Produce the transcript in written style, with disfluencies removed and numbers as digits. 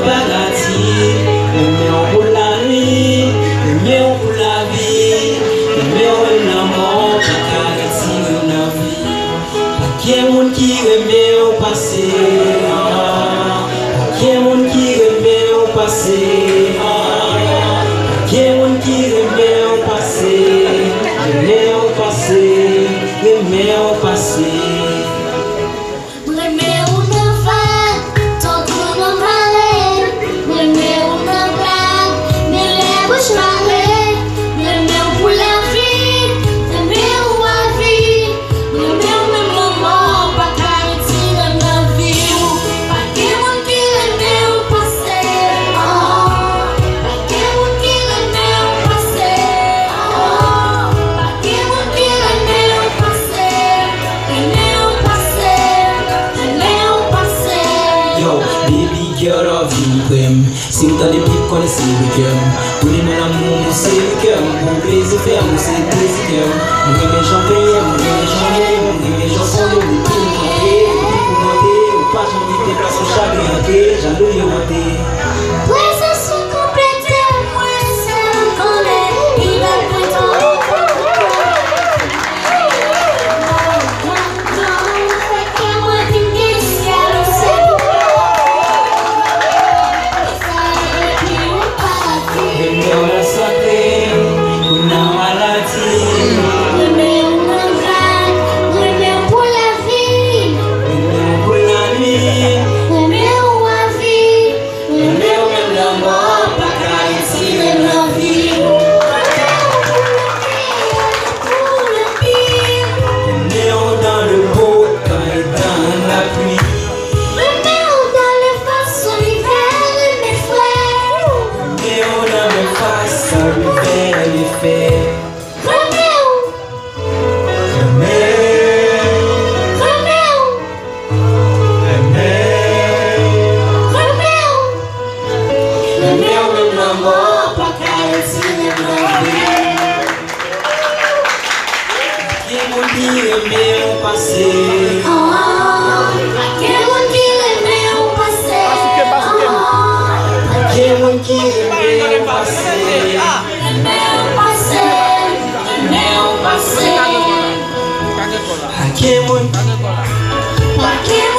paradis, le meilleur pour la nuit, le meilleur pour la vie, le meilleur pour l'amour, la caresse de la vie. Qui est mon qui remet au passé, qui est mon qui remet au passé, qui est mon qui remet au passé, remet au passé, remet au passé. Baby girl of Vibrem, si vous t'as des pieds connaissez le cœur. Pour les mêmes amours, c'est le cœur. Pour plaisir faire, c'est le plaisir. Mon remède j'en paye, mon remède j'en ai, mon remède j'en fais, mon remède j'en fais. Pour monter, ou pas j'en dis tes places au chagrin, j'allais y monter. I can't